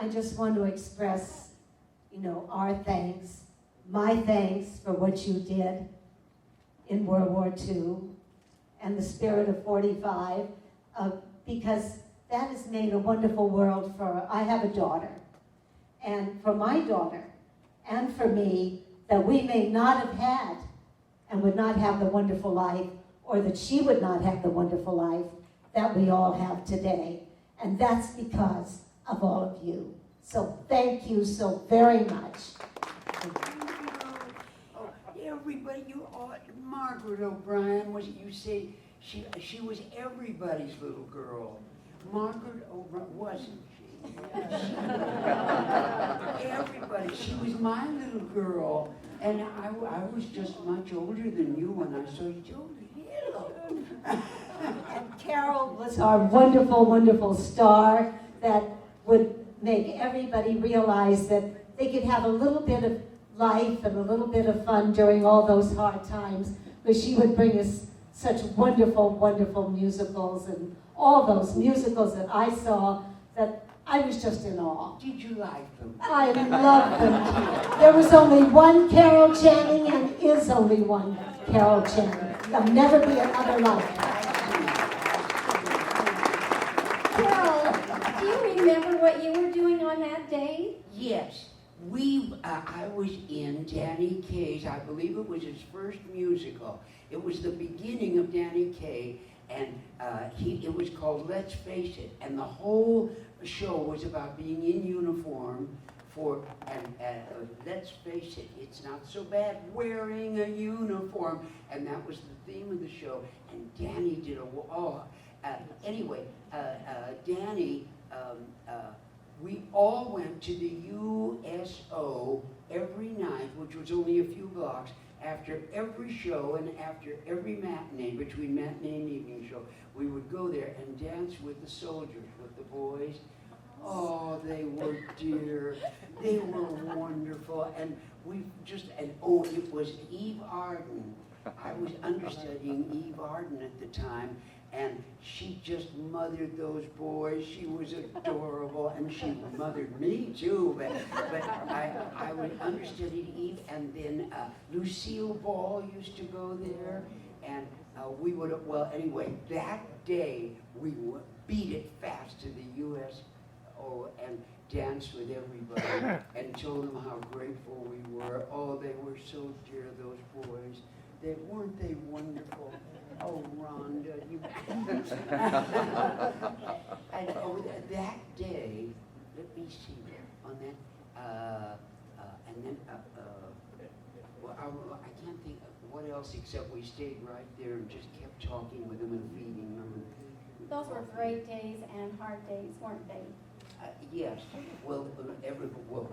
I just want to express, our thanks, my thanks for what you did in World War II and the spirit of 45, because that has made a wonderful world I have a daughter, and for my daughter and for me, that we may not have had and would not have the wonderful life, or that she would not have the wonderful life that we all have today. And that's because of all of you. So thank you so very much. Oh, everybody, Margaret O'Brien, was it you say she was everybody's little girl. Margaret O'Brien, wasn't she? Everybody, she was my little girl. And I was just much older than you when I saw you. And Carol was our wonderful, wonderful star that would make everybody realize that they could have a little bit of life and a little bit of fun during all those hard times, because she would bring us such wonderful, wonderful musicals, and all those musicals that I saw that I was just in awe. Did you like them? I loved them. There was only one Carol Channing, and is only one Carol Channing. There'll never be another like her. Carol, do you remember what you were doing on that day? Yes. I was in Danny Kaye's, I believe it was his first musical. It was the beginning of Danny Kaye, and it was called Let's Face It, and the whole show was about being in uniform let's face it, it's not so bad wearing a uniform, and that was the theme of the show. And Danny did Danny, we all went to the USO every night, which was only a few blocks, after every show and after every matinee, between matinee and evening show. We would go there and dance with the soldiers, with the boys. Oh, they were dear. They were wonderful. And it was Eve Arden. I was understudying Eve Arden at the time, and she just mothered those boys. She was adorable, and she mothered me too. But I would understudy Eve, and then Lucille Ball used to go there, and we would. Well, anyway, that day we would beat it fast to the USO and danced with everybody and told them how grateful we were. Oh, they were so dear, those boys. Weren't they wonderful? Oh, Rhonda, you. And that day, let me see, on that, and then, I can't think of what else except we stayed right there and just kept talking with them and feeding them. Those were great days and hard days, weren't they? Yes. Well,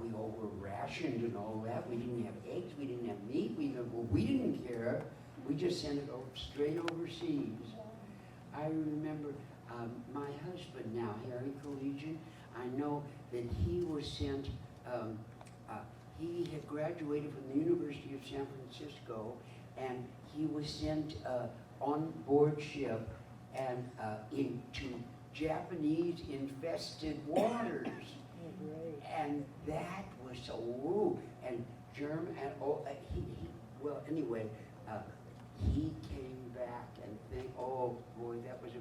we all were rationed and all that. We didn't have eggs. We didn't have meat. We didn't care. We just sent it straight overseas. I remember my husband now, Harry Collegian. I know that he was sent. He had graduated from the University of San Francisco, and he was sent on board ship and into Japanese infested waters. And that was so woo. And German, and he came back and oh boy, that was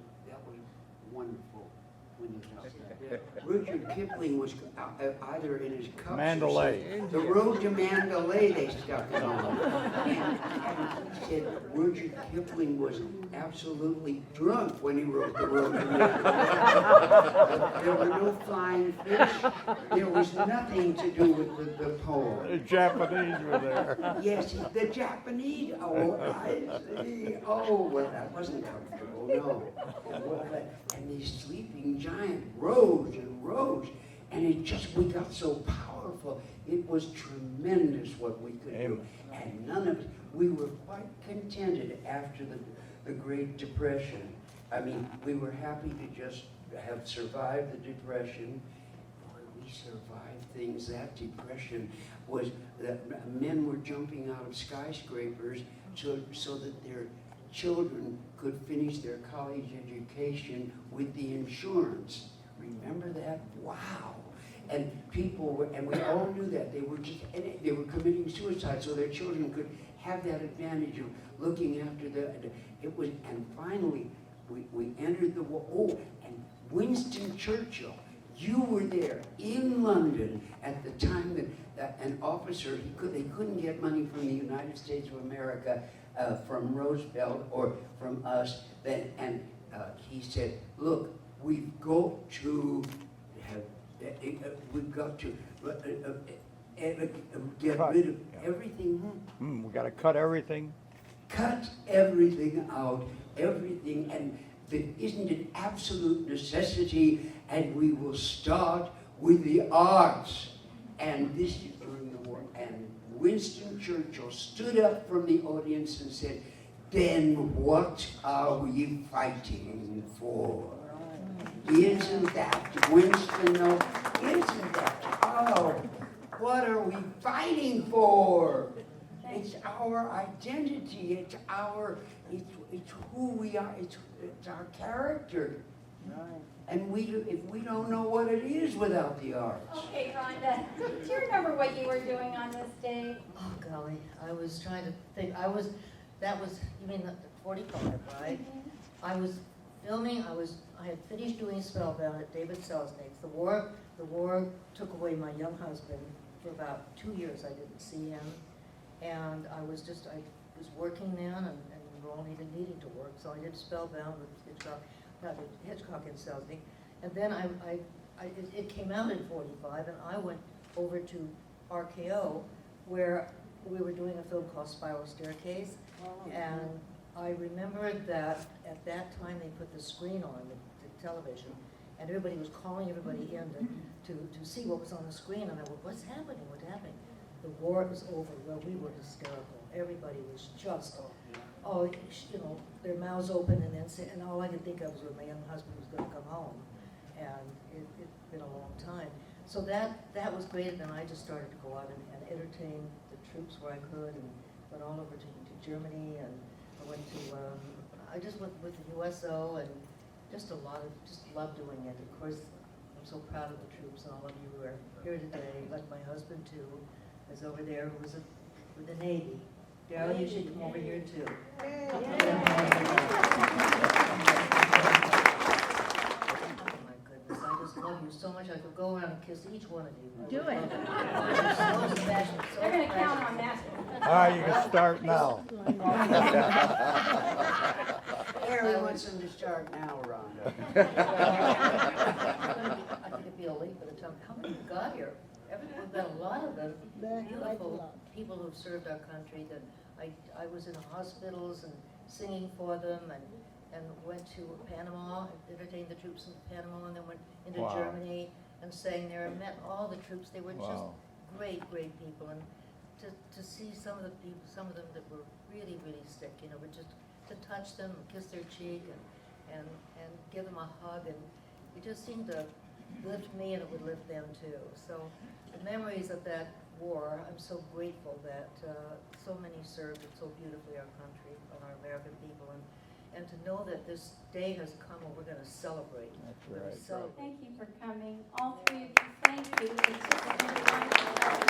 wonderful when he was there. Rudyard Kipling was either in his cups Mandalay. The road to Mandalay they stuck it on. And he said Rudyard Kipling was absolutely drunk when he wrote The Road to Mandalay. There were no flying fish. There was nothing to do with the poem. The Japanese were there. Yes, the Japanese. Oh, I see. Oh, well, that wasn't comfortable, no. And these sleeping giant rose and rose, and we got so powerful. It was tremendous what we could do, and none of it. We were quite contented after the Great Depression. I mean, we were happy to just have survived the Depression. Boy, we survived things. That Depression was that men were jumping out of skyscrapers so that their children could finish their college education with the insurance. Remember that? Wow. and people were, and we all knew that they were just, and they were committing suicide so their children could have that advantage of looking after it was, and finally, we entered the war. Oh, and Winston Churchill, you were there in London at the time that an officer, they couldn't get money from the United States of America, from Roosevelt or from us, and he said, look, we've got to get Cut, rid of yeah. everything. We gotta cut everything. Cut everything out, everything, and there isn't an absolute necessity, and we will start with the arts. And this is during the war. And Winston Churchill stood up from the audience and said, then what are we fighting for? Isn't that Winston, though? Isn't that? Oh, what are we fighting for? It's our identity. It's who we are. It's our character. And if we don't know what it is without the arts. Okay, Rhonda, do you remember what you were doing on this day? Oh, golly, I was trying to think, you mean the 45, right? I was filming, I had finished doing Spellbound at David Selznick's. The war took away my young husband. For about 2 years I didn't see him. And I was working then, and we were only needing to work, so I did Spellbound with Hitchcock and Selznick. And then it came out in 45, and I went over to RKO, where we were doing a film called Spiral Staircase. And I remembered that at that time they put the screen on, the television, and everybody was calling everybody in to see what was on the screen. And I went, what's happening? What's happening? The war was over. Well, we were hysterical. Everybody was just, their mouths open, and all I could think of was when my young husband was going to come home. And it'd been a long time. So that was great, and then I just started to go out and entertain the troops where I could, and went all over to Germany, and I went to, I just went with the USO, and just love doing it. Of course, I'm so proud of the troops, and all of you who are here today, like my husband too, is over there, who was with the Navy. Daryl, you should come over here too. Oh my goodness, I just love you so much. I could go around and kiss each one of you. Do it. So special, so They're gonna special. count on that. All right, you can start now. Harry wants them to start now, Rhonda. I think it'd be a late by the time, how many got here? We've got a lot of them, beautiful people who've served our country. That I was in hospitals and singing for them, and went to Panama, entertained the troops in Panama, and then went into Wow. Germany and sang there and met all the troops. They were just Wow. great people, and to see some of them that were really, really sick, but just to touch them, kiss their cheek, and give them a hug, and it just seemed to lift me, and it would lift them too. So the memories of that war, I'm so grateful that so many served it so beautifully, our country and our American people, and to know that this day has come and we're going to celebrate. That's We're gonna right. celebrate. Thank you for coming, all three of you, thank you. It's just been wonderful.